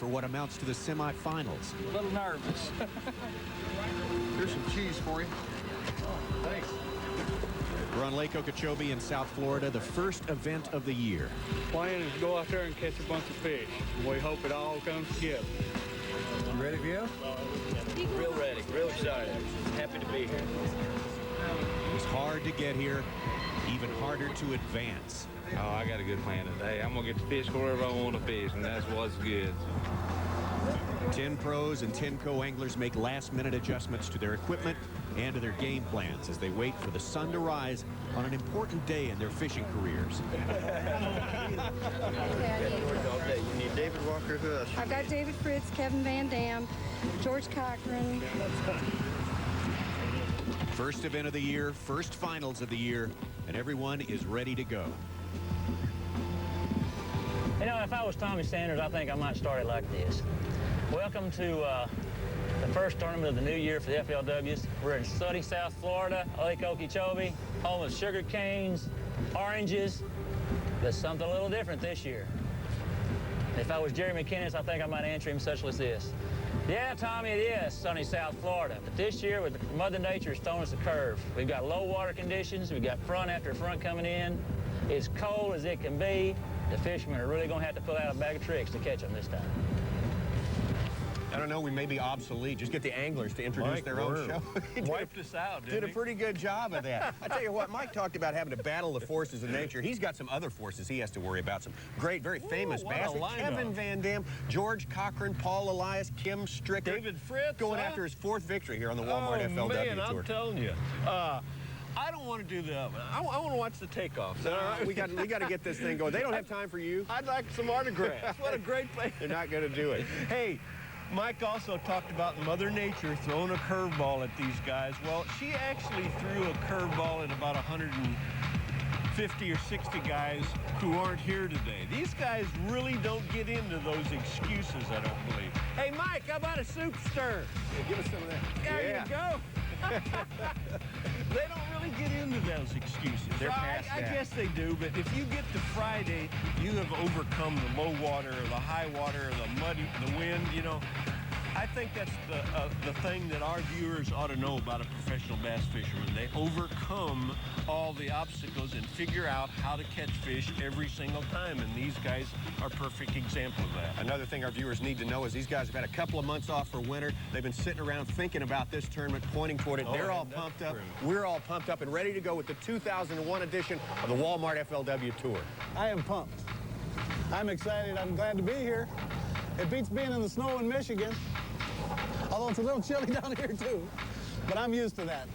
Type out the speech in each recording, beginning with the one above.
for what amounts to the semifinals. A little nervous. Here's some cheese for you. Thanks. We're on Lake Okeechobee in South Florida, the first event of the year. Plan is to go out there and catch a bunch of fish. We hope it all comes together. You ready for you? Real ready, real excited. Happy to be here. It was hard to get here, even harder to advance. Oh, I got a good plan today. I'm going to get to fish wherever I want to fish, and that's what's good. 10 pros and 10 co-anglers make last-minute adjustments to their equipment and to their game plans as they wait for the sun to rise on an important day in their fishing careers. You need David Walker, who else? I've got David Fritz, Kevin Van Dam, George Cochran. First event of the year, first finals of the year, and everyone is ready to go. You know, if I was Tommy Sanders, I think I might start it like this. Welcome to the first tournament of the new year for the FLWs. We're in sunny South Florida, Lake Okeechobee, home of sugar canes, oranges. There's something a little different this year. If I was Jerry McKinnis, I think I might answer him such as this. Yeah, Tommy, it is sunny South Florida, but this year, with Mother Nature, has thrown us a curve. We've got low water conditions. We've got front after front coming in. It's cold as it can be. The fishermen are really going to have to pull out a bag of tricks to catch them this time. I don't know, we may be obsolete. Just get the anglers to introduce Mike their own show. He Wiped us out, did a pretty good job of that. I tell you what, Mike talked about having to battle the forces of nature. He's got some other forces he has to worry about. Some great, very famous what a bass. lineup. Kevin Van Dam, George Cochran, Paul Elias, Kim Stricker. David Fritz, going after his 4th victory here on the Walmart FLW man, Tour. I'm telling you. I don't want to do the oven. I want to watch the takeoff. All right, we got to get this thing going. They don't have time for you. I'd like some autographs. What a great place. They're not going to do it. Hey, Mike also talked about Mother Nature throwing a curveball at these guys. Well, she actually threw a curveball at about 150 or 60 guys who aren't here today. These guys really don't get into those excuses, I don't believe. Hey, Mike, how about a soup stir? Yeah, give us some of that. There you go. They don't really get into those excuses. They're Well, past I that. guess they do, but if you get to Friday, you have overcome the low water or the high water or the muddy, the wind, you know. I think that's the thing that our viewers ought to know about a professional bass fisherman. They overcome all the obstacles and figure out how to catch fish every single time, and these guys are a perfect example of that. Another thing our viewers need to know is these guys have had a couple of months off for winter. They've been sitting around thinking about this tournament, pointing toward it. Oh, They're all that's pumped up. true. We're all pumped up and ready to go with the 2001 edition of the Walmart FLW Tour. I am pumped. I'm excited. I'm glad to be here. It beats being in the snow in Michigan, although it's a little chilly down here too, but I'm used to that.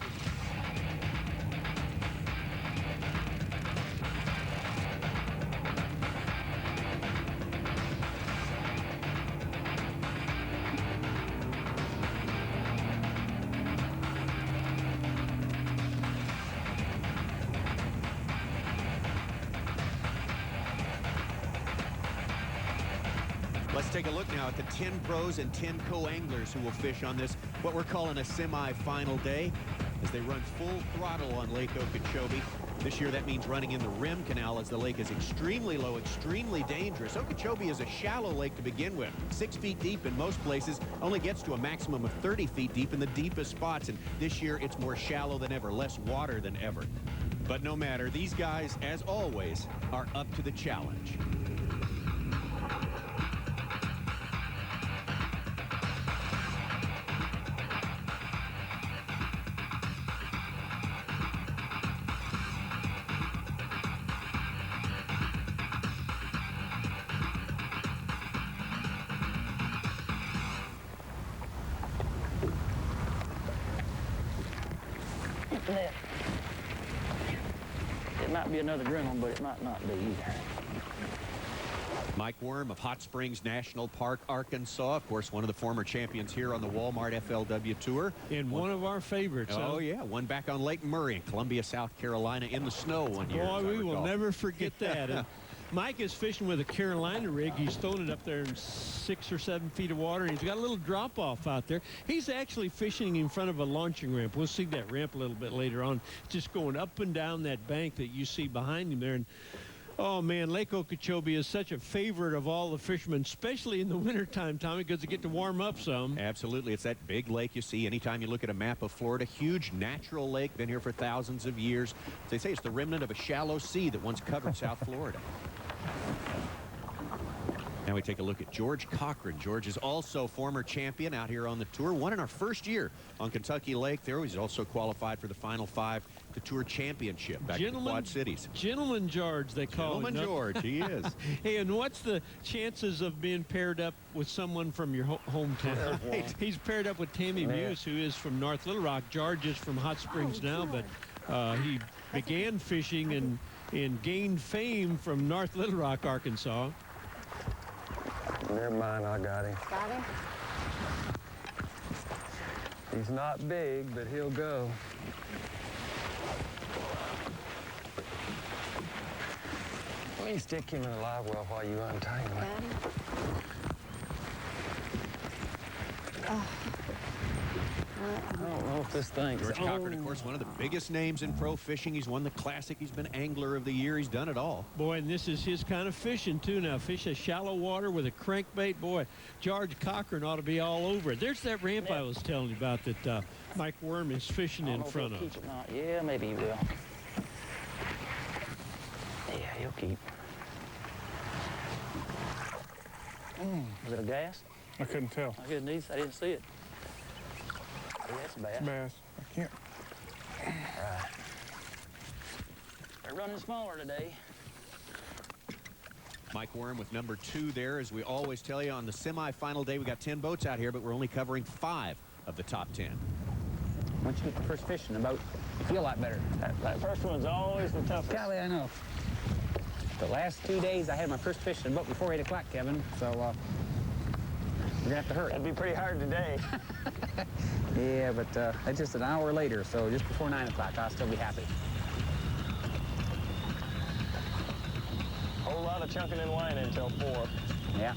Let's take a look now at the 10 pros and 10 co-anglers who will fish on this, what we're calling a semi-final day, as they run full throttle on Lake Okeechobee. This year, that means running in the rim canal as the lake is extremely low, extremely dangerous. Okeechobee is a shallow lake to begin with, 6 feet deep in most places, only gets to a maximum of 30 feet deep in the deepest spots. And this year, it's more shallow than ever, less water than ever. But no matter, these guys, as always, are up to the challenge. It might be another grim one, but it might not be either. Mike Worm of Hot Springs National Park, Arkansas. Of course, one of the former champions here on the Walmart FLW Tour. And one of our favorites. Oh, yeah. One back on Lake Murray in Columbia, South Carolina in the snow one year. Boy, we will never forget that. And Mike is fishing with a Carolina rig. He's throwing it up there in 6 or 7 feet of water, and he's got a little drop-off out there. He's actually fishing in front of a launching ramp. We'll see that ramp a little bit later on, just going up and down that bank that you see behind him there. And Oh, man, Lake Okeechobee is such a favorite of all the fishermen, especially in the wintertime, Tommy, because they get to warm up some. Absolutely. It's that big lake you see anytime you look at a map of Florida. Huge natural lake, been here for thousands of years. They say it's the remnant of a shallow sea that once covered South Florida. Now we take a look at George Cochran. George is also former champion out here on the tour. Won in our first year on Kentucky Lake there. He's also qualified for the Final Five, the Tour Championship back in the Quad Cities. Gentleman George, they call him. Gentleman George, he is. Hey, and what's the chances of being paired up with someone from your hometown? He's paired up with Tammy Muse, who is from North Little Rock. George is from Hot Springs now, but he began fishing and gained fame from North Little Rock, Arkansas. Never mind, I got him. Got him? He's not big, but he'll go. Let me stick him in a live well while you untangle him. Got him? Oh. I don't know if this thing's George Cochran, of course, one of the biggest names in pro fishing. He's won the Classic. He's been Angler of the Year. He's done it all. Boy, and this is his kind of fishing, too. Now, fish a shallow water with a crankbait. Boy, George Cochran ought to be all over it. There's that ramp I was telling you about that Mike Worm is fishing in front of. Keep it not. Yeah, maybe he will. Yeah, he'll keep. Was it a gas? I couldn't tell. I didn't see it. Yeah, that's bad. Bass. I can't. Right. They're running smaller today. Mike Worm with number 2 there. As we always tell you, on the semifinal day, we got 10 boats out here, but we're only covering 5 of the top 10. Once you get the first fish in the boat, you feel a lot better. That first one's always the toughest. Golly, I know. The last 2 days, I had my first fish in the boat before 8 o'clock, Kevin, so we're going to have to hurry. That'd be pretty hard today. Yeah, but that's just an hour later, so just before 9 o'clock, I'll still be happy. Whole lot of chunking and whining until 4. Yeah.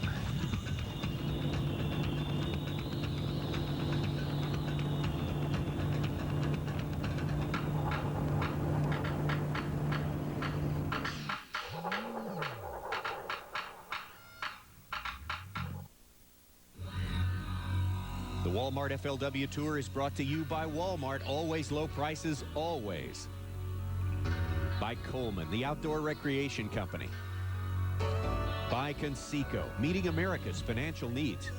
The Walmart FLW Tour is brought to you by Walmart. Always low prices, always. By Coleman, the outdoor recreation company. By Conseco, meeting America's financial needs.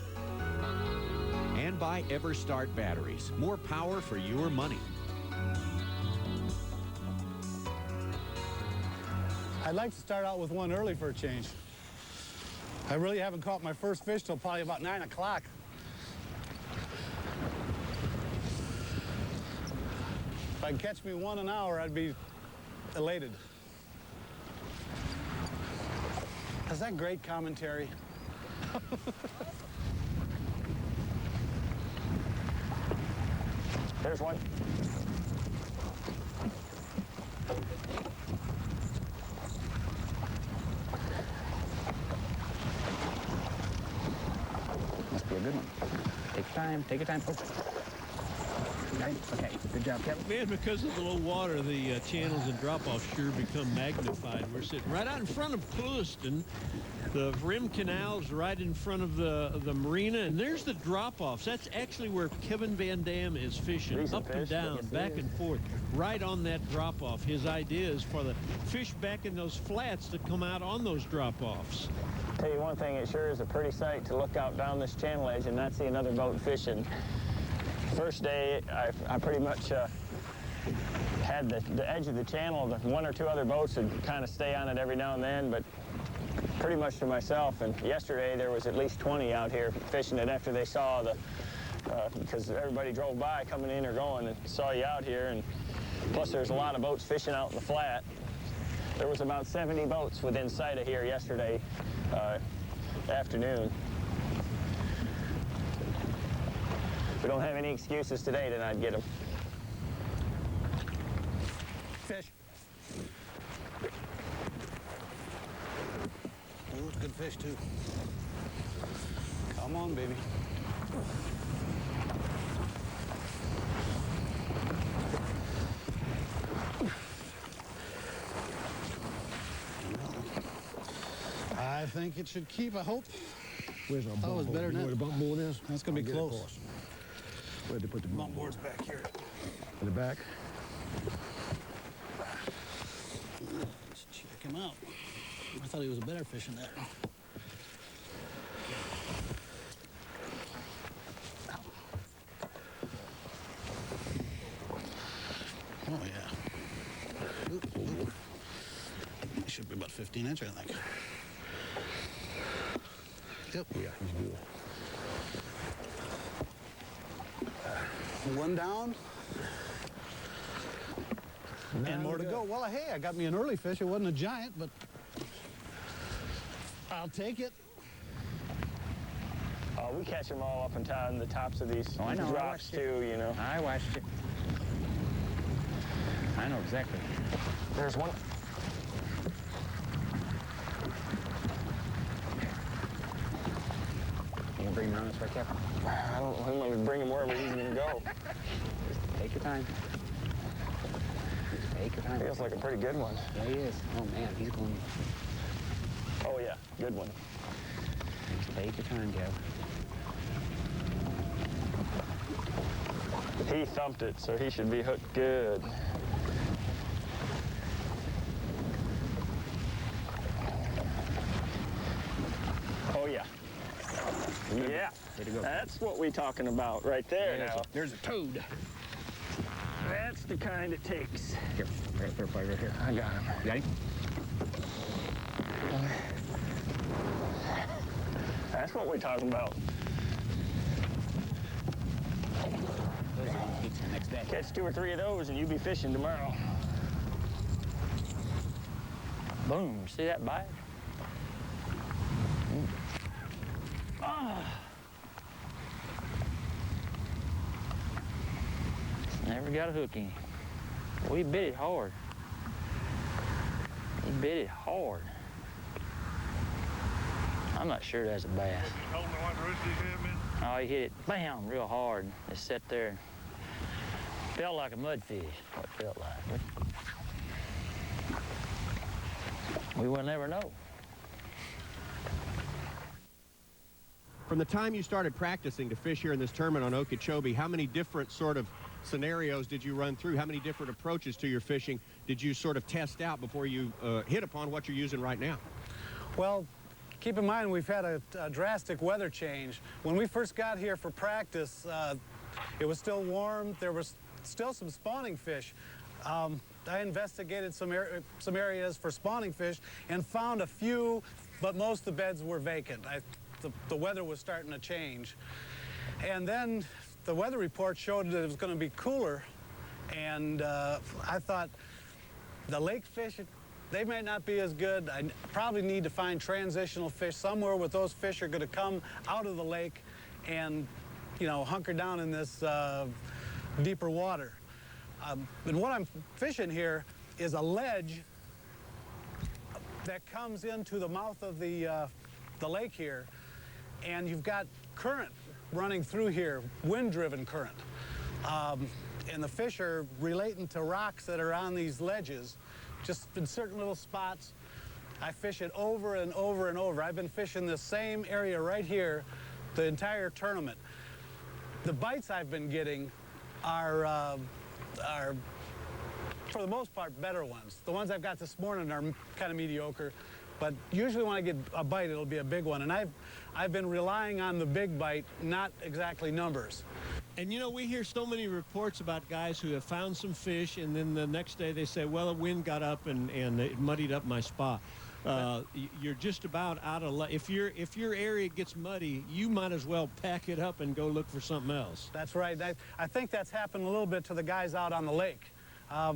And by EverStart batteries, more power for your money. I'd like to start out with one early for a change. I really haven't caught my first fish till probably about 9 o'clock. If I could catch me one an hour, I'd be elated. Is that great commentary? There's one. Must be a good one. Take your time, take your time, folks. Okay, good job, Kevin. Man, because of the low water, the channels and drop-offs sure become magnified. We're sitting right out in front of Clewiston. The rim canal's right in front of the marina, and there's the drop-offs. That's actually where Kevin Van Dam is fishing, Recent up and fish, down, yes, back and forth, right on that drop-off. His idea is for the fish back in those flats to come out on those drop-offs. Tell you one thing, it sure is a pretty sight to look out down this channel edge and not see another boat fishing. First day, I pretty much had the edge of the channel. The 1 or 2 other boats would kind of stay on it every now and then, but pretty much to myself. And yesterday, there was at least 20 out here fishing it after they saw because everybody drove by coming in or going and saw you out here. And plus, there's a lot of boats fishing out in the flat. There was about 70 boats within sight of here yesterday afternoon. We don't have any excuses today to not get them. Fish. Oh, it's a good fish, too. Come on, baby. think it should keep, I hope. Where's our Oh, bump it's board? better You than know where that. the bump board is? That's gonna be I'll get it close. for us. Where'd they put the Bump board's back here. In the back? Let's check him out. I thought he was a better fish than that. Oh, yeah. Oop, oop. He should be about 15 inch, I think. Yep. Yeah, he's good. One down. And more to go. Well, hey, I got me an early fish. It wasn't a giant, but I'll take it. Oh, we catch them all up and down the tops of these Oh, I know. I drops watched too, you know. I watched it. I know exactly. There's one. You gonna bring him around this way, Captain? I don't want to bring him wherever he's gonna go. Just take your time. Just take your time. Feels like a pretty good one. Yeah, he is. Oh, man, he's going. Oh yeah, good one. Just take your time, Gav. He thumped it, so he should be hooked good. Oh yeah. Yeah, Way to go. that's what we're talking about right there now. There's a toad. That's the kind it takes. Here, right here. I got him. You got him? That's what we're talking about. Those are gonna eat the next day. Catch 2 or 3 of those and you'll be fishing tomorrow. Boom, see that bite? Never got a hook in him. Well, he bit it hard. He bit it hard. I'm not sure that's a bass. Oh, he hit it, bam, real hard. It sat there. Felt like a mudfish, what it felt like. We will never know. From the time you started practicing to fish here in this tournament on Okeechobee, how many different sort of scenarios did you run through? How many different approaches to your fishing did you sort of test out before you hit upon what you're using right now? Well, keep in mind we've had a drastic weather change. When we first got here for practice, it was still warm. There was still some spawning fish. I investigated some areas for spawning fish and found a few, but most of the beds were vacant. The weather was starting to change. And then the weather report showed that it was going to be cooler, and I thought the lake fish, they may not be as good. I probably need to find transitional fish somewhere where those fish are going to come out of the lake and, you know, hunker down in this deeper water. And what I'm fishing here is a ledge that comes into the mouth of the lake here, and you've got current running through here, wind-driven current. And the fish are relating to rocks that are on these ledges, just in certain little spots. I fish it over and over and over. I've been fishing this same area right here the entire tournament. The bites I've been getting are for the most part, better ones. The ones I've got this morning are kind of mediocre, but usually when I get a bite, it'll be a big one. And I've been relying on the big bite, not exactly numbers. And you know, we hear so many reports about guys who have found some fish, and then the next day they say, well, a wind got up and it muddied up my spot. You're just about out of luck. If your area gets muddy, you might as well pack it up and go look for something else. That's right. I think that's happened a little bit to the guys out on the lake. I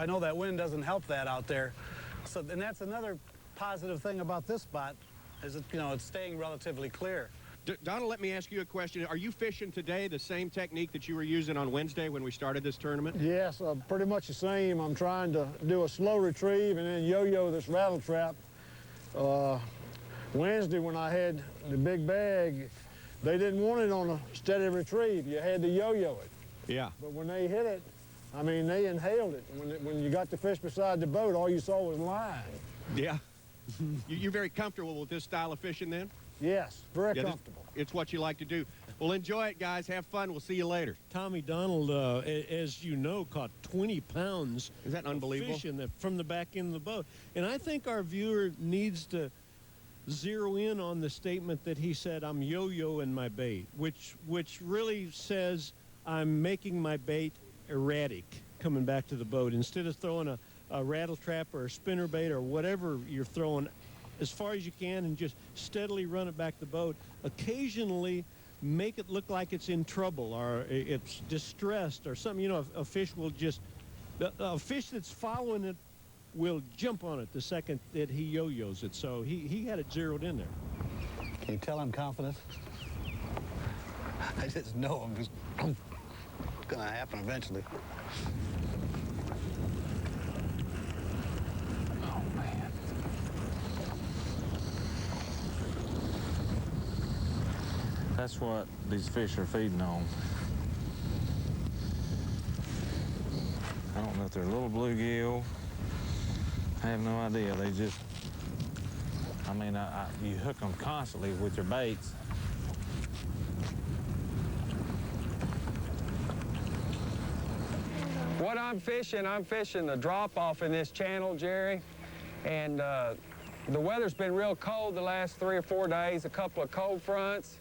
know that wind doesn't help that out there. So, and that's another positive thing about this spot, is that, you know, it's staying relatively clear. Donald, let me ask you a question. Are you fishing today the same technique that you were using on Wednesday when we started this tournament? Yes, pretty much the same. I'm trying to do a slow retrieve and then yo-yo this rattle trap. Wednesday when I had the big bag, they didn't want it on a steady retrieve. You had to yo-yo it. Yeah. But when they hit it, I mean, they inhaled it. When you got the fish beside the boat, all you saw was line. Yeah. You're very comfortable with this style of fishing then? Yes, very Yeah, comfortable. It's what you like to do. Well, enjoy it, guys. Have fun. We'll see you later. Tommy Donald, as you know, caught 20 pounds Is that unbelievable? of fish from the back end of the boat. And I think our viewer needs to zero in on the statement that he said, I'm yo-yoing my bait, which really says I'm making my bait erratic coming back to the boat. Instead of throwing a rattle trap or a spinner bait or whatever you're throwing as far as you can and just steadily run it back to the boat, occasionally make it look like it's in trouble or it's distressed or something. You know, a fish will just, a fish that's following it will jump on it the second that he yo-yos it. So he had it zeroed in there. Can you tell I'm confident? I just know it's gonna happen eventually. Oh, man. That's what these fish are feeding on. I don't know if they're little bluegill. I have no idea. They just, I mean, you hook them constantly with your baits. What I'm fishing the drop-off in this channel, Jerry. And the weather's been real cold the last 3 or 4 days, a couple of cold fronts.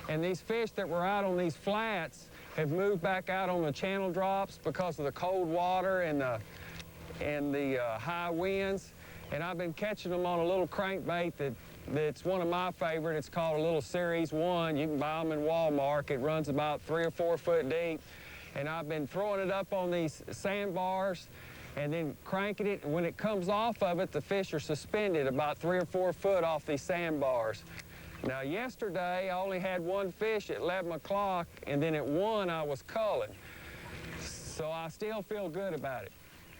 And these fish that were out on these flats have moved back out on the channel drops because of the cold water and the high winds. And I've been catching them on a little crankbait that's one of my favorite. It's called a little Series 1. You can buy them in Walmart. It runs about 3 or 4 foot deep. And I've been throwing it up on these sandbars and then cranking it. And when it comes off of it, the fish are suspended about 3 or 4 foot off these sandbars. Now, yesterday, I only had one fish at 11 o'clock, and then at 1, I was culling. So I still feel good about it.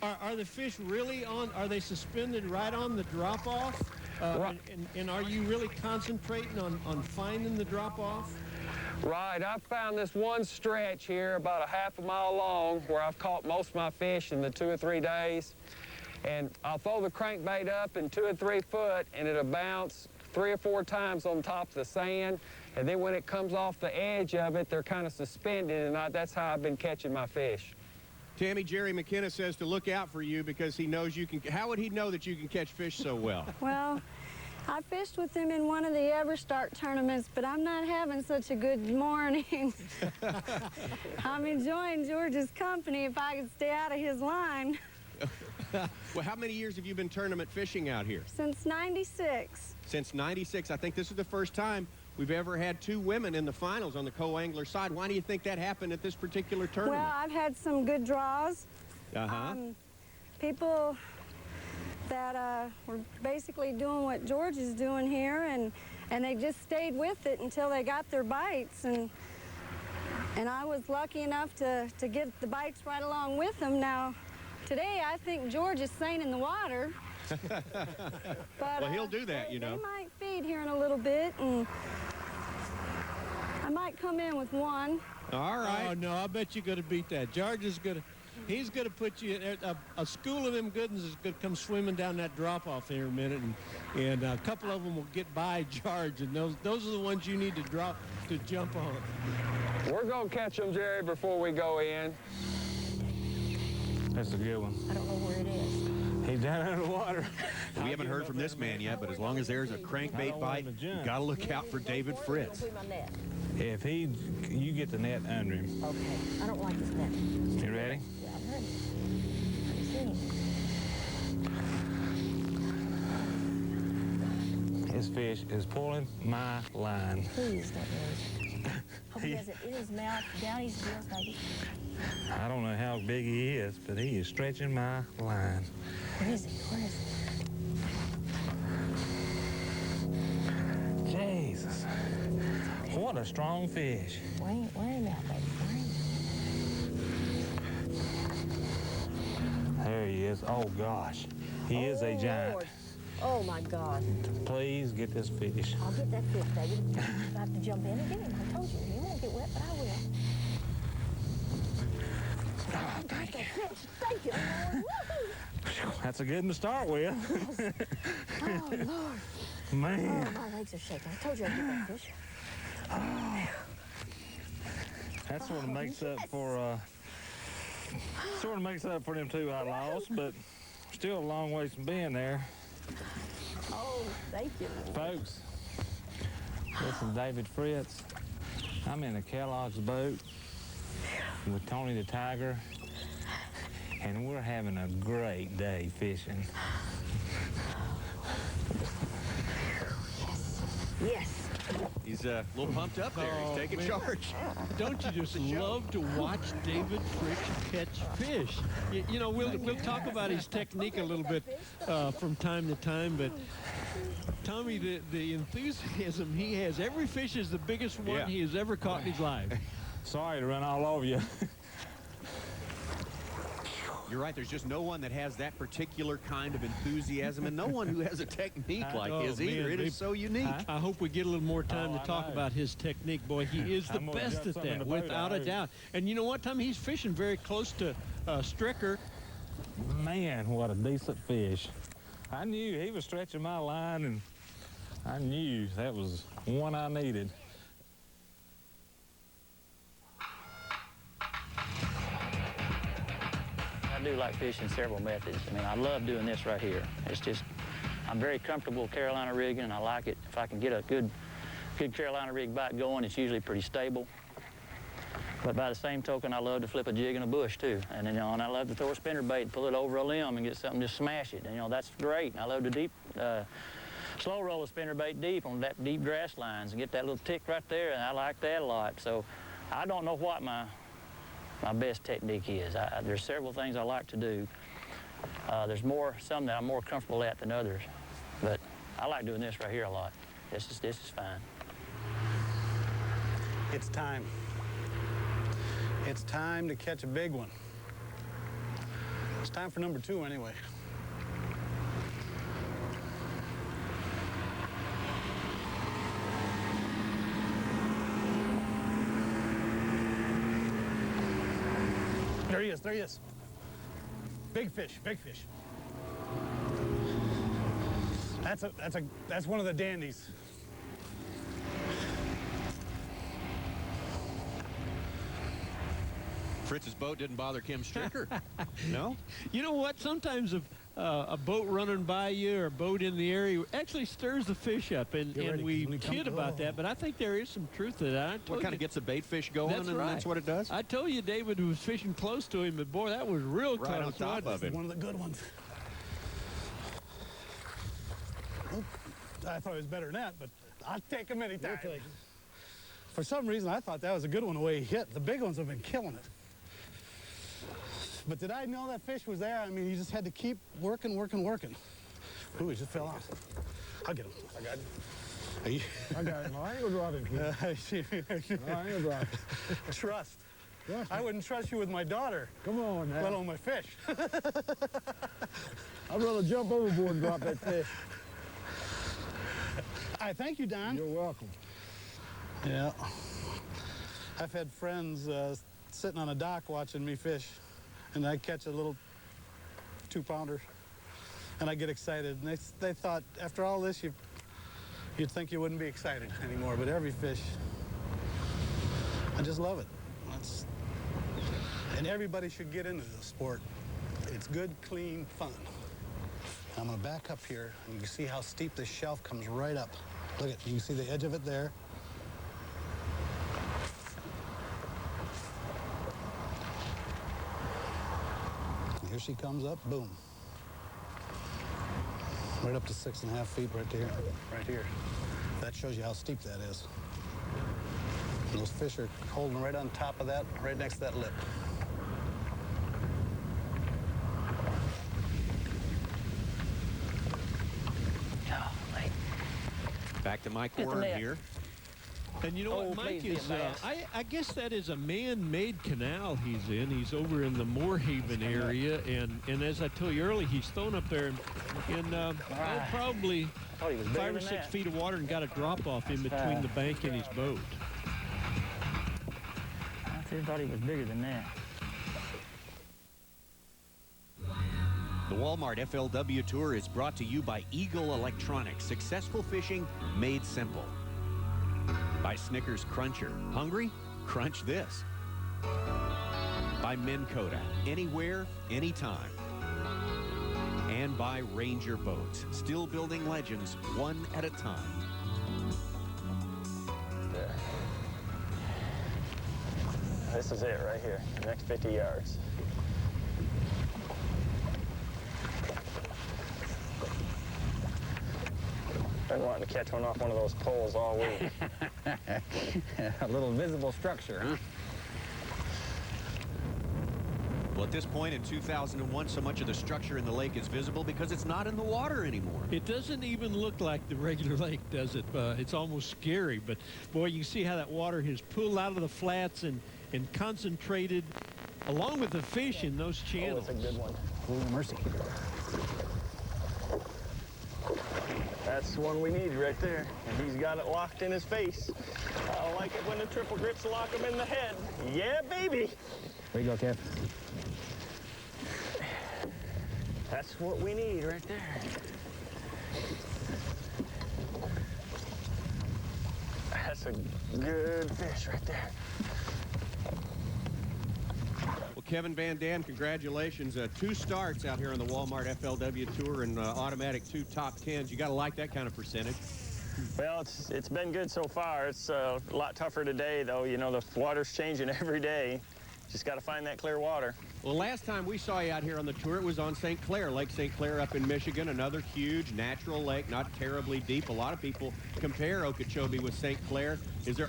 Are the fish really on, are they suspended right on the drop-off? Right. And are you really concentrating on finding the drop-off? Right, I've found this one stretch here about a half a mile long where I've caught most of my fish in the 2 or 3 days. And I'll throw the crankbait up in 2 or 3 foot and it'll bounce 3 or 4 times on top of the sand. And then when it comes off the edge of it, they're kind of suspended, and that's how I've been catching my fish. Tammy, Jerry McKenna says to look out for you because he knows you can. How would he know that you can catch fish so well? Well, I fished with him in one of the Everstart tournaments, but I'm not having such a good morning. I'm enjoying George's company if I could stay out of his line. Well, how many years have you been tournament fishing out here? Since '96. Since '96. I think this is the first time we've ever had 2 women in the finals on the co-angler side. Why do you think that happened at this particular tournament? Well, I've had some good draws. People that were basically doing what George is doing here, and they just stayed with it until they got their bites. And I was lucky enough to get the bites right along with them. Now, today I think George is sane in the water. But, well, he'll do that, you know. They might feed here in a little bit, and I might come in with one. All right. Oh, no, I bet you're going to beat that. George is going to, he's going to put you in, a school of them good ones is going to come swimming down that drop-off here in a minute, and a couple of them will get by George, and those are the ones you need to jump on. We're going to catch them, Jerry, before we go in. That's a good one. I don't know where it is. He's down under the water. We haven't heard from this man yet, but as long as there's a crankbait bite, you got to look out for David Fritz. If you get the net under him. Okay, I don't like this net. You ready? Yeah, I'm ready. I'm seeing. His fish is pulling my line. Please don't move. Hope he has it in his mouth, down his gills, maybe. I don't know how big he is, but he is stretching my line. Where is it? Where is it? Jesus. What a strong fish. Wait a minute, baby. There he is. Oh, gosh. He is a giant. Lord. Oh, my God. Please get this fish. I'll get that fish, baby. I have to jump in and get him. I told you, he won't get wet, but I will. Oh, thank you. Thank you, Lord. Woo-hoo. That's a good one to start with. Oh, Lord. Man. Oh, my legs are shaking. I told you I'd get that fish. That sort of makes up for them 2 I lost, but still a long ways from being there. Oh, thank you. Folks, this is David Fritz. I'm in the Kellogg's boat with Tony the Tiger, and we're having a great day fishing. Yes. He's a little pumped up there. He's taking charge. Don't you just love to watch David Fritz catch fish? You know, we'll talk about his technique a little bit from time to time, but Tommy, the enthusiasm he has, every fish is the biggest one he has ever caught in his life. Sorry to run all over you. You're right. There's just no one that has that particular kind of enthusiasm, and no one who has a technique like his either. It is so unique. I hope we get a little more time to talk about his technique. Boy, he is the best at that, without a doubt. And you know what, Tommy? He's fishing very close to Stricker. Man, what a decent fish. I knew he was stretching my line, and I knew that was one I needed. I do like fishing several methods. I mean, I love doing this right here. It's just, I'm very comfortable Carolina rigging, and I like it. If I can get a good Carolina rig bite going, it's usually pretty stable. But by the same token, I love to flip a jig in a bush too. And you know, and I love to throw a spinnerbait, pull it over a limb and get something, just smash it. And you know, that's great. I love to slow roll a spinnerbait deep on that deep grass lines and get that little tick right there, and I like that a lot. So I don't know what my best technique is. There's several things I like to do. There's some that I'm more comfortable at than others, but I like doing this right here a lot. This is fine. It's time. It's time to catch a big one. It's time for number 2 anyway. There he is, there he is. Big fish, big fish. That's one of the dandies. Fritz's boat didn't bother Kim Stricker. No? You know what? Sometimes a boat running by you or a boat in the area actually stirs the fish up, and we kid about that, but I think there is some truth to that. What kind of gets a bait fish going, that's and right. That's what it does? I told you David was fishing close to him, but boy, that was real close. Right on top of it. One of the good ones. Oh, I thought it was better than that, but I'll take him anytime. For some reason, I thought that was a good one the way he hit. The big ones have been killing it. But did I know that fish was there? I mean, you just had to keep working. Ooh, he just fell off. I'll get him. I got him. I got him. I ain't gonna drop him. I ain't gonna drop him. Trust. I wouldn't trust you with my daughter. Come on now. Let alone my fish. I'd rather jump overboard and drop that fish. I thank you, Don. You're welcome. Yeah. I've had friends sitting on a dock watching me fish, and I catch a little 2-pounder, and I get excited. And they thought, after all this, you'd think you wouldn't be excited anymore. But every fish, I just love it. And everybody should get into the sport. It's good, clean fun. I'm gonna back up here, and you can see how steep this shelf comes right up. Look at, you can see the edge of it there. And here she comes up, boom. Right up to 6.5 feet right there, right here. That shows you how steep that is. And those fish are holding right on top of that, right next to that lip. Back to Mike Warren here. And you know what, Mike is, I guess that is a man-made canal he's in. He's over in the Moorhaven area, and as I told you earlier, he's thrown up there in probably 5 or 6 feet of water and got a drop-off in between the bank and his boat. I thought he was bigger than that. The Walmart FLW Tour is brought to you by Eagle Electronics. Successful fishing made simple. By Snickers Cruncher. Hungry? Crunch this. By Minn Kota. Anywhere, anytime. And by Ranger Boats. Still building legends one at a time. There. This is it right here, the next 50 yards. Been wanting to catch one off one of those poles all week. A little visible structure, huh? Well, at this point in 2001, so much of the structure in the lake is visible because it's not in the water anymore. It doesn't even look like the regular lake, does it? It's almost scary, but boy, you can see how that water has pulled out of the flats and concentrated along with the fish in those channels. Oh, that's a good one. Oh, mercy. That's the one we need right there, and he's got it locked in his face. I like it when the triple grips lock him in the head. Yeah, baby. There you go, Kev. That's what we need right there. That's a good fish right there. Well, Kevin Van Dam, congratulations. 2 starts out here on the Walmart FLW Tour and automatic 2 top 10s. You got to like that kind of percentage. Well, it's been good so far. It's a lot tougher today, though. You know, the water's changing every day. Just got to find that clear water. Well, last time we saw you out here on the tour, it was on St. Clair, Lake St. Clair up in Michigan, another huge natural lake, not terribly deep. A lot of people compare Okeechobee with St. Clair.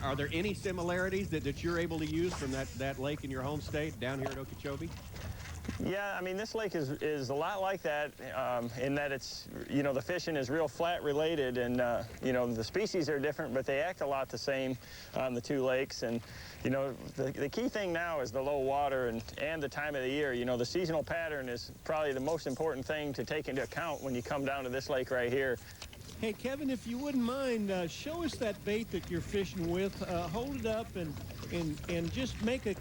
Are there any similarities that you're able to use from that lake in your home state down here at Okeechobee? Yeah, I mean, this lake is a lot like that in that it's, you know, the fishing is real flat related, and, you know, the species are different, but they act a lot the same on the 2 lakes. And, you know, the key thing now is the low water and the time of the year. You know, the seasonal pattern is probably the most important thing to take into account when you come down to this lake right here. Hey, Kevin, if you wouldn't mind, show us that bait that you're fishing with. Hold it up and just make a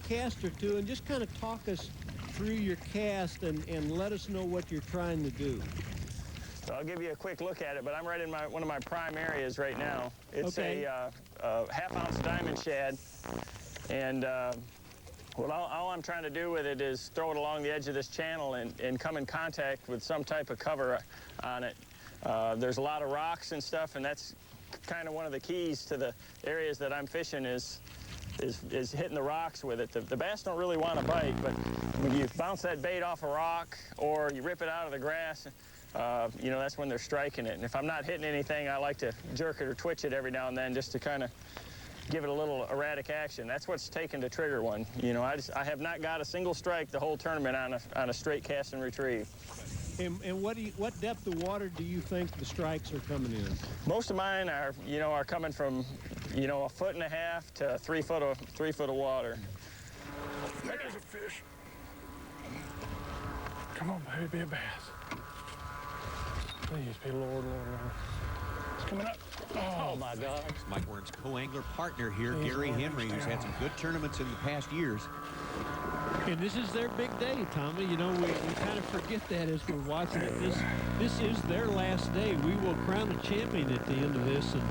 cast or 2 and just kind of talk us through your cast and let us know what you're trying to do. So I'll give you a quick look at it, but I'm right in one of my prime areas right now. It's okay. a half-ounce diamond shad, and all I'm trying to do with it is throw it along the edge of this channel and come in contact with some type of cover on it. There's a lot of rocks and stuff, and that's kind of one of the keys to the areas that I'm fishing is hitting the rocks with it. The bass don't really want to bite, but when you bounce that bait off a rock or you rip it out of the grass, you know, that's when they're striking it. And if I'm not hitting anything, I like to jerk it or twitch it every now and then just to kind of give it a little erratic action. That's what's taken to trigger one. You know, I have not got a single strike the whole tournament on a straight cast and retrieve. And what depth of water do you think the strikes are coming in? Most of mine are coming from, you know, 1.5 feet to 3 foot of water. There's a fish. Come on, baby, be a bass. Please be Lord. It's coming up. Oh my God. Mike Wern's co-angler partner here, Gary Henry, who's had some good tournaments in the past years. And this is their big day, Tommy. You know, we kind of forget that as we're watching it. This is their last day. We will crown a champion at the end of this, and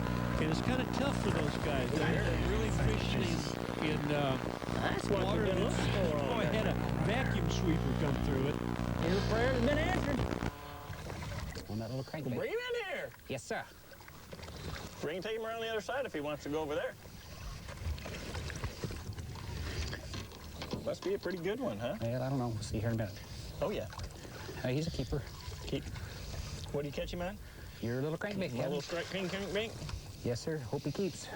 it's kind of tough for those guys. They're really fishing in water. Oh, I had a vacuum sweeper come through it. Your prayer has been answered. On that little crankbait. Bring him in here. Yes, sir. Take him around the other side if he wants to go over there. Must be a pretty good one, huh? Well, I don't know. We'll see here in a minute. Oh, yeah. He's a keeper. What do you catch him on? Your little crankbait, A little strike crankbait? Yes, sir. Hope he keeps.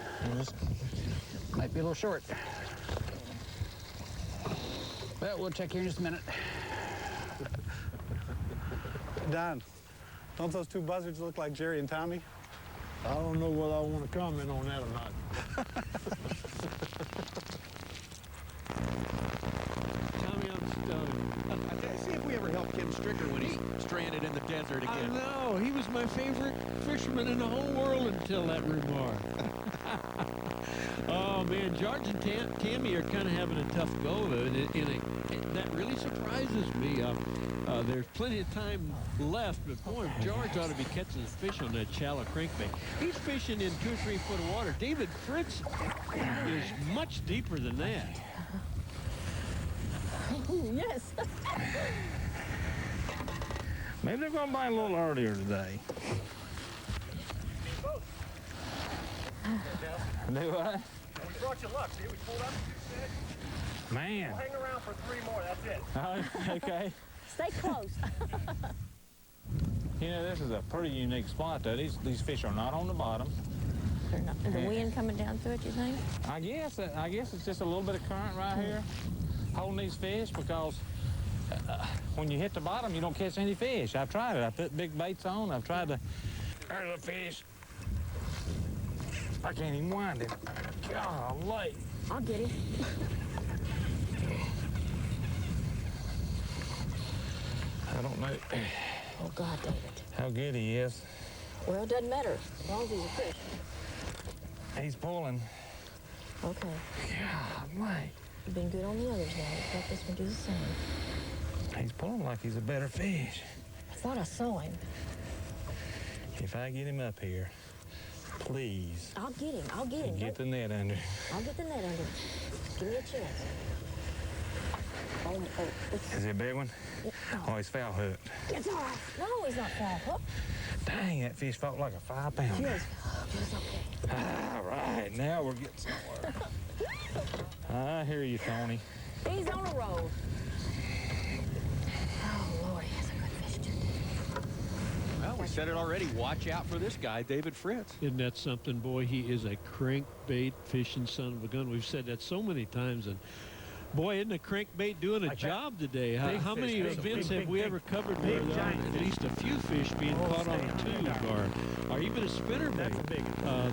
Might be a little short. Well, we'll check here in just a minute. Don, don't those 2 buzzards look like Jerry and Tommy? I don't know whether I want to comment on that or not. Tommy, I'm stoned. See if we ever helped Kim Stricker when he stranded in the desert I again. know. He was my favorite fisherman in the whole world until that remark. Oh, man, George and Tammy are kind of having a tough go of it, and that really surprises me. There's plenty of time left, but boy, George ought to be catching his fish on that shallow crankbait. He's fishing in 2 or 3 foot of water. David Fritz is much deeper than that. Yes. Maybe they're going to bite a little earlier today. Do what? We brought you luck. See, we pulled up 2 fish. Man. We'll hang around for 3 more. That's it. Okay. Stay close. You know, this is a pretty unique spot, though. These fish are not on the bottom. They're not. Is the wind coming down through it, you think? I guess it's just a little bit of current right here holding these fish, because when you hit the bottom, you don't catch any fish. I've tried it. I put big baits on. I've tried to. There's a fish. I can't even wind it. Golly. I'll get him. I don't know Oh, God, David. how good he is. Well, it doesn't matter, as long as he's a fish. He's pulling. Okay. Golly. You've been good on the others now. Let's let this one do the same. He's pulling like he's a better fish. I thought I saw him. If I get him up here, please. I'll get him. I'll get him. Get the net under. I'll get the net under him. Give me a chance. Is he a big one? Oh, he's foul hooked. It's all right. No, he's not foul hooked. Dang, that fish felt like a 5-pounder. Yes. It's okay. All right, now we're getting somewhere. I hear you, Tony. He's on a roll. Oh, Lord, he has a good fish today. Well, we said it already. Watch out for this guy, David Fritz. Isn't that something, boy? He is a crankbait fishing son of a gun. We've said that so many times, and boy, isn't a crankbait doing a job today? How many events have we ever covered where there are at least a few fish being caught on a tube or even a spinnerbait?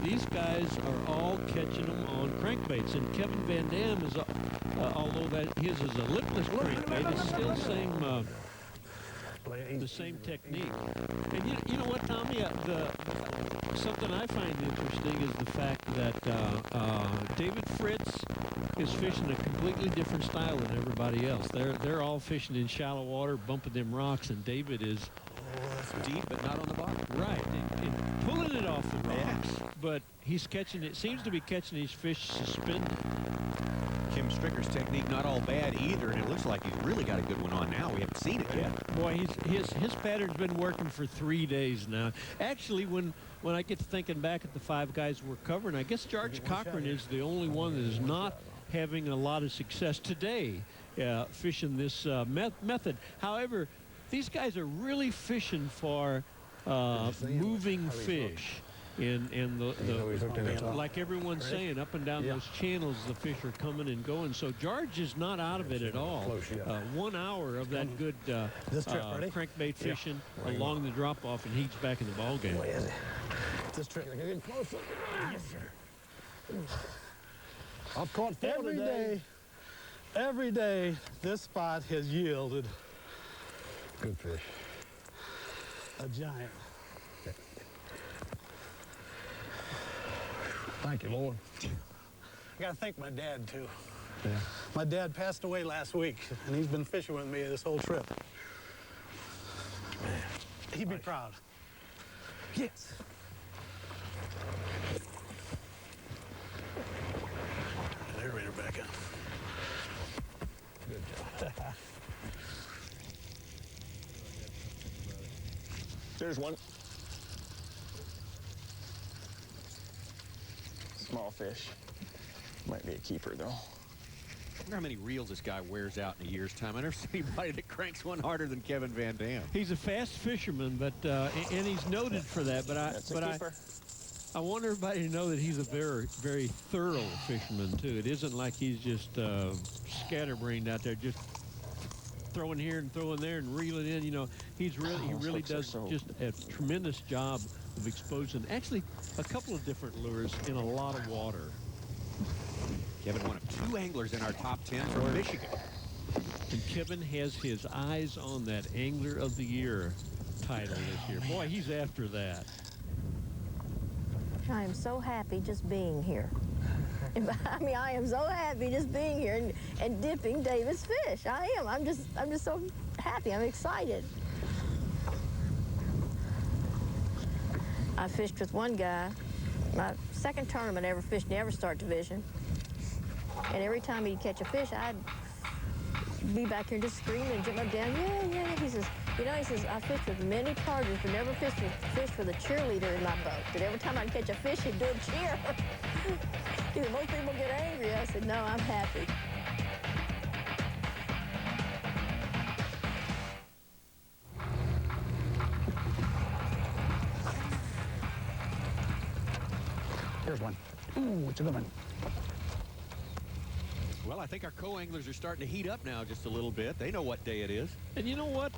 These guys are all catching them on crankbaits, and Kevin Van Dam is, although that his is a lipless crankbait, it's still the same technique. And you know what, Tommy? Something I find interesting is the fact that David Fritz is fishing a completely different style than everybody else. They're all fishing in shallow water, bumping them rocks, and David is deep but not on the bottom. Right, and pulling it off the rocks, but he's catching it. Seems to be catching these fish suspended. Kim Stricker's technique not all bad either, and it looks like he's really got a good one on now. We haven't seen it yet. Boy, his pattern's been working for 3 days now. Actually, when I get to thinking back at the 5 guys we're covering, I guess George Cochran is the only one that is not having a lot of success today fishing this method. However, these guys are really fishing for moving fish. And like everyone's saying, up and down those channels, the fish are coming and going. So George is not out of it at all. 1 hour of that good crankbait fishing along the drop-off, and he's back in the ball game. This trick, get closer. Yes, sir. I've caught 4 today. Every day, this spot has yielded good fish. A giant. Thank you, Lord. I got to thank my dad, too. Yeah. My dad passed away last week, and he's been fishing with me this whole trip. Man. He'd be proud. Yes. There, right her back in. Good job. There's one. Small fish. Might be a keeper, though. I wonder how many reels this guy wears out in a year's time. I never see anybody that cranks one harder than Kevin Van Dam. He's a fast fisherman, but and he's noted for that. But I want everybody to know that he's a very, very thorough fisherman too. It isn't like he's just scatterbrained out there, just throwing here and throwing there and reeling in. You know, he really does just a tremendous job of exposing actually a couple of different lures in a lot of water. Kevin, one of 2 anglers in our top 10 from Michigan. And Kevin has his eyes on that Angler of the Year title this year. Boy, he's after that. I am so happy just being here. I mean, I am so happy just being here and dipping David's fish. I am. I'm just so happy. I'm excited. I fished with one guy, my second tournament I ever fished in the Everstart division. And every time he'd catch a fish, I'd be back here just screaming and jump up down. Yeah, yeah. He says, you know, he says, I fished with many targets, but never fished with a cheerleader in my boat. But every time I'd catch a fish, he'd do a cheer. He said, most people get angry. I said, no, I'm happy. Here's one. Ooh, it's a good one. Well, I think our co-anglers are starting to heat up now just a little bit. They know what day it is. And you know what?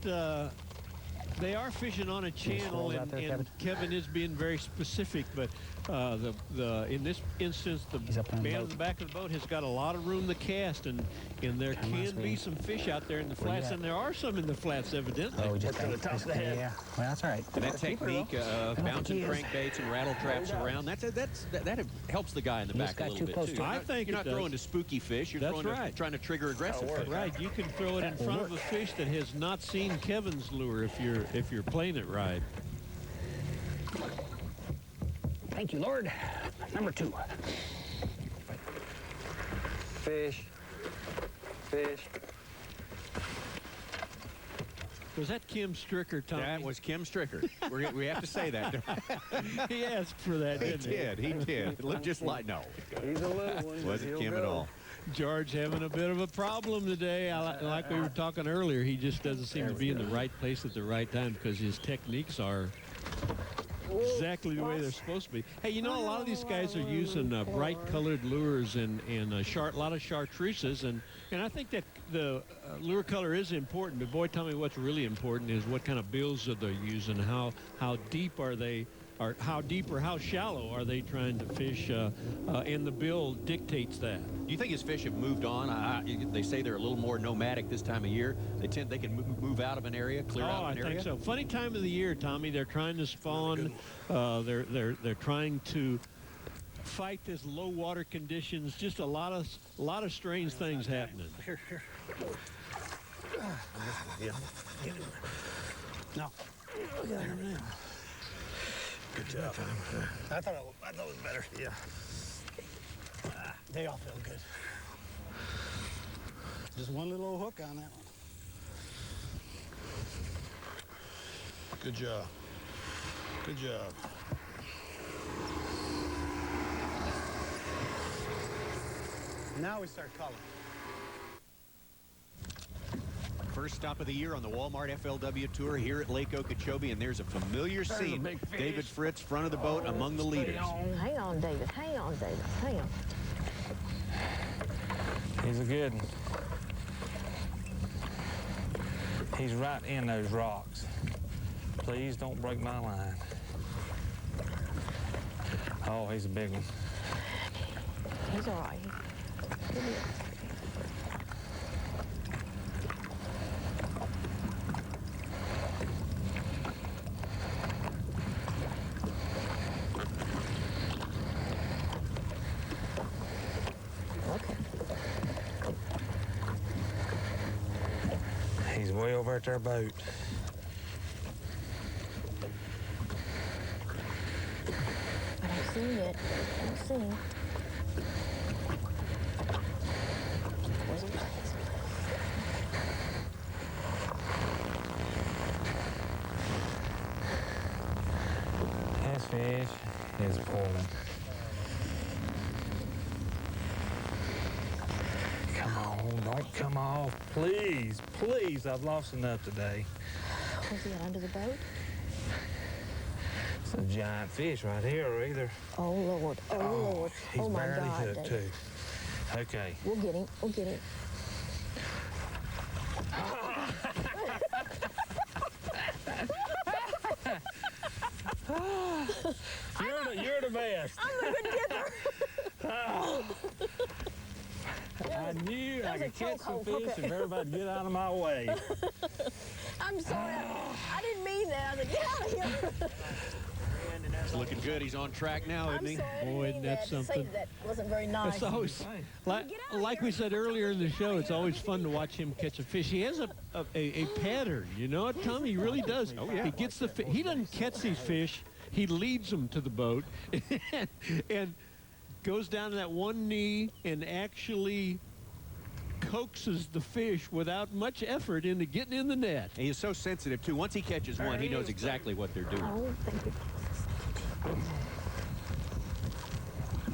They are fishing on a channel, and Kevin is being very specific, but in this instance, the man in the back of the boat has got a lot of room to cast, and there can be some fish out there in the flats, and there are some in the flats, evidently. Oh, we just got to the top of the head. Yeah, well, that's all right. And that technique of bouncing crankbaits and rattle traps around, that helps the guy in the back a little bit, too. I think you're not throwing to spooky fish. You're trying to trigger aggressive fish. Right. You can throw it in front of a fish that has not seen Kevin's lure if you're playing it right. Thank you, Lord. Number 2. Fish. Fish. Was that Kim Stricker, Tommy? That was Kim Stricker. We have to say that. He asked for that, didn't he? He did. It looked just like, no. He's a little one. Wasn't Kim at all. George having a bit of a problem today. Like we were talking earlier, he just doesn't seem to be in the right place at the right time because his techniques are exactly the way they're supposed to be. Hey, you know, a lot of these guys are using bright colored lures and a lot of chartreuses, and I think that the lure color is important, but boy, tell me what's really important is what kind of bills are they using, how deep are they, or how deep or how shallow are they trying to fish, and the bill dictates that. Do you think his fish have moved on? They say they're a little more nomadic this time of year. They can move out of an area, clear out of an area. I think so. Funny time of the year, Tommy. They're trying to spawn. They're trying to fight this low water conditions. Just a lot of strange things happening. Here. No. Good job. I thought it was better. Yeah. They all feel good. Just one little old hook on that one. Good job. Good job. Now we start calling. First stop of the year on the Walmart FLW Tour here at Lake Okeechobee, and there's a familiar scene. David Fritz, front of the boat, among the leaders. Hang on, David. Hang on, David. Hang on. He's a good one. He's right in those rocks. Please don't break my line. Oh, he's a big one. He's all right. He's way over at their boat. I don't see him yet. I don't see him. His fish is pulling. Come on, don't come off. Please, please, I've lost enough today. What's he got under the boat? It's a giant fish right here, either. Oh, Lord. Oh, Lord. He's oh, my barely God, hooked, David. too. Okay. We'll get him. We'll get him. You're the best. I'm the good I knew I could catch some fish if everybody get out of my way. I'm sorry. I didn't mean that. I was like, get out of here. He's looking good. He's on track now, isn't he? Boy, isn't that something? That wasn't very nice. It's always, like we said earlier in the show, it's always fun to watch him catch a fish. He has a pattern, you know what, Tom? He really does. Oh, yeah. He gets the he doesn't catch these fish. He leads them to the boat and goes down to that one knee and actually coaxes the fish without much effort into getting in the net. He is so sensitive, too. Once he catches one, he knows exactly what they're doing. Oh, thank you.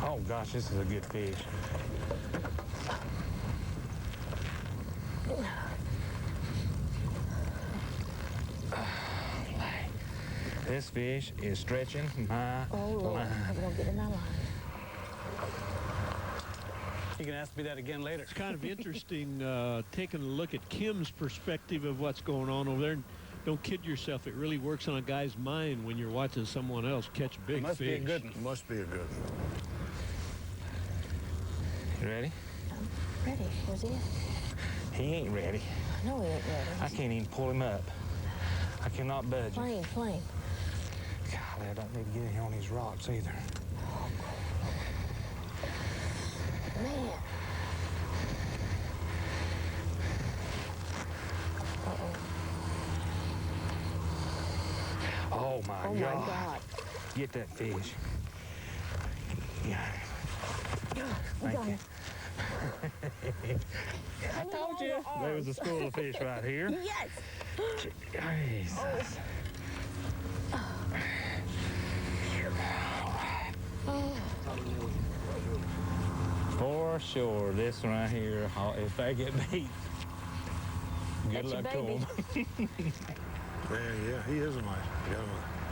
Oh, gosh, this is a good fish. This fish is stretching my line. I'm going to get in my line. You can ask me that again later. It's kind of interesting taking a look at Kim's perspective of what's going on over there. Don't kid yourself. It really works on a guy's mind when you're watching someone else catch big fish. Must be a good one. Must be a good one. You ready? I'm ready. Where's he at? He ain't ready. No, he ain't ready. I can't even pull him up. I cannot budge him. Plain. Golly, I don't need to get him on these rocks either. Man. Oh, my Oh, God. my God. Get that fish. Yeah. Thank you. I told you. There was a school of fish right here. Yes. Jesus. For sure, this one right here, if they get beat, good luck to them. Yeah, he is a nice.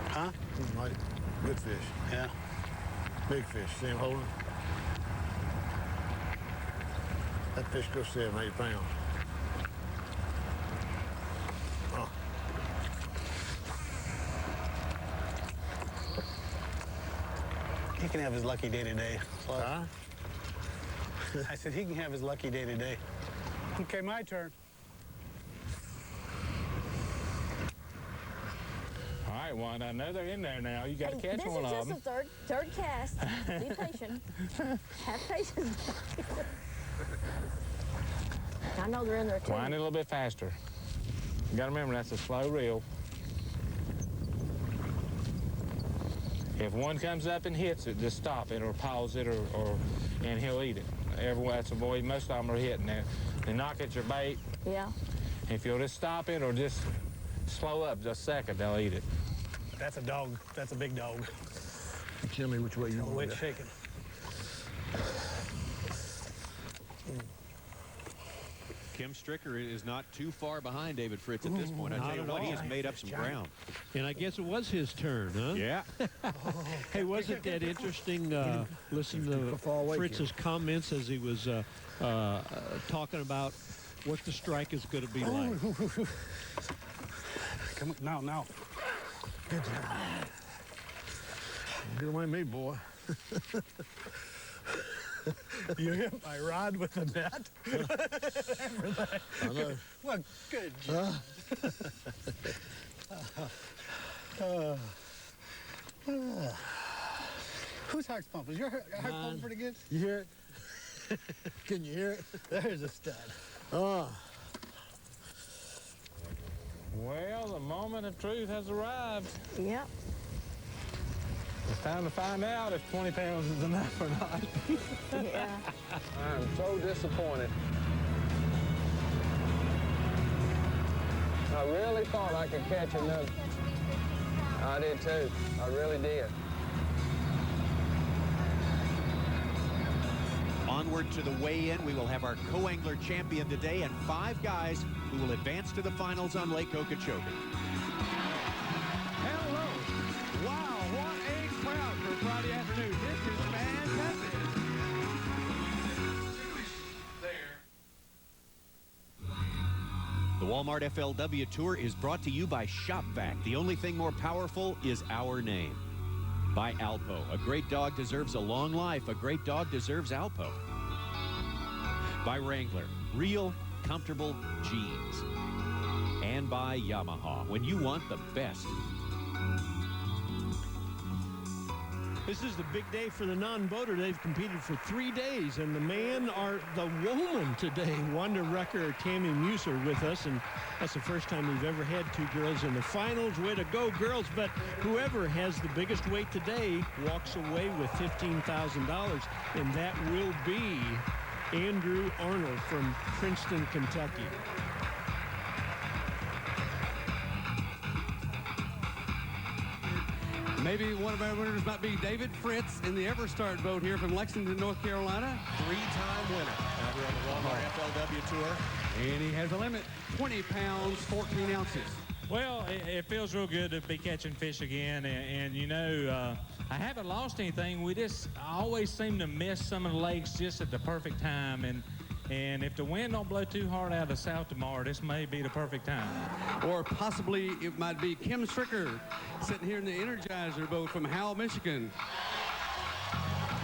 Huh? He's a nice. Good fish. Yeah. Big fish. See him holding? That fish goes 7, 8 pounds. Oh. He can have his lucky day today. Huh? I said he can have his lucky day today. Okay, my turn. All right, Wanda, I know they're in there now. You got to catch one of them. This is just a third cast. Be patient. Have patience. I know they're in there too. Wind it a little bit faster. You got to remember, that's a slow reel. If one comes up and hits it, just stop it or pause it, and he'll eat it. That's a boy. Most of them are hitting there. They knock at your bait. Yeah. If you'll just stop it or just slow up just a second, they'll eat it. That's a dog. That's a big dog. Tell me which way you want Way to it's go. shaking. Kim Stricker is not too far behind David Fritz at this point. I tell you what, he has made up some ground. And I guess it was his turn, huh? Yeah. Hey, wasn't that interesting? Listen to Fritz's comments as he was talking about what the strike is going to be like. Come on, now. Good job. Get away from me, boy. You hit my rod with the net? I know. Well, good job. Whose heart's pumping? Is your heart pumping pretty good? You hear it? Can you hear it? There's a stud. Oh. Well, the moment of truth has arrived. Yep. It's time to find out if 20 pounds is enough or not. Yeah. I'm so disappointed. I really thought I could catch another. I did too. I really did. Onward to the weigh-in, we will have our co-angler champion today and 5 guys who will advance to the finals on Lake Okeechobee. Hello. Wow, what a crowd for Friday afternoon. This is fantastic. The Walmart FLW Tour is brought to you by ShopVac. The only thing more powerful is our name. By ALPO. A great dog deserves a long life. A great dog deserves ALPO. By Wrangler. Real, comfortable jeans. And by YAMAHA. When you want the best. This is the big day for the non-boater. They've competed for 3 days, and the man or the woman today, Wanda Rucker, Tammy Muse are with us, and that's the first time we've ever had two girls in the finals. Way to go, girls. But whoever has the biggest weight today walks away with $15,000, and that will be Andrew Arnold from Princeton, Kentucky. Maybe one of our winners might be David Fritz in the Everstart boat here from Lexington, North Carolina. Three-time winner out here on the Walmart FLW Tour. And he has a limit, 20 pounds, 14 ounces. Well, it feels real good to be catching fish again. And you know, I haven't lost anything. I always seem to miss some of the lakes just at the perfect time. And if the wind don't blow too hard out of the south tomorrow, this may be the perfect time. Or possibly it might be Kim Stricker sitting here in the Energizer boat from Howell, Michigan.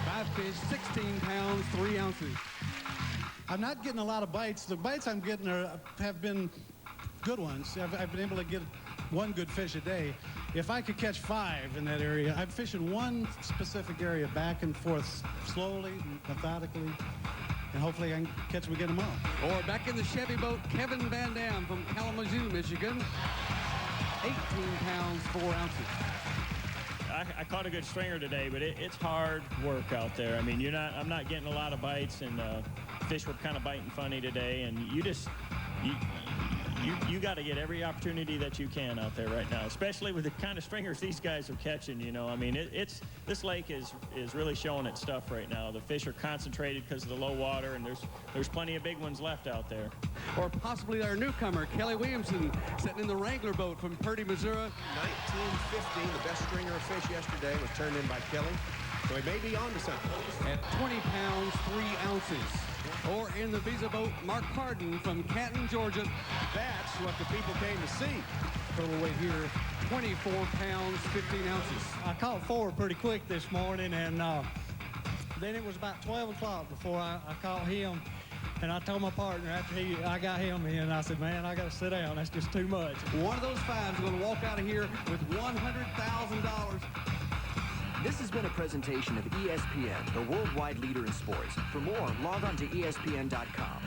5 fish, 16 pounds, 3 ounces. I'm not getting a lot of bites. The bites I'm getting have been good ones. I've been able to get one good fish a day. If I could catch 5 in that area, I'm fishing one specific area back and forth slowly, methodically, and hopefully I can catch them again tomorrow. Or back in the Chevy boat, Kevin Van Dam from Kalamazoo, Michigan. 18 pounds, 4 ounces. I caught a good stringer today, but it's hard work out there. I mean, I'm not getting a lot of bites, and fish were kind of biting funny today, and you got to get every opportunity that you can out there right now, especially with the kind of stringers these guys are catching. You know, I mean, this lake is really showing its stuff right now. The fish are concentrated because of the low water, and there's plenty of big ones left out there. Or possibly our newcomer, Kelly Williamson, sitting in the Wrangler boat from Purdy, Missouri. 1915, the best stringer of fish yesterday was turned in by Kelly. So he may be on to something. At 20 pounds, 3 ounces. Or in the Visa boat, Mark Harden from Canton, Georgia. That's what the people came to see. Total weight here, 24 pounds, 15 ounces. I caught 4 pretty quick this morning, and then it was about 12 o'clock before I caught him. And I told my partner after I got him in, I said, man, I got to sit down. That's just too much. One of those 5s is going to walk out of here with $100,000. This has been a presentation of ESPN, the worldwide leader in sports. For more, log on to ESPN.com.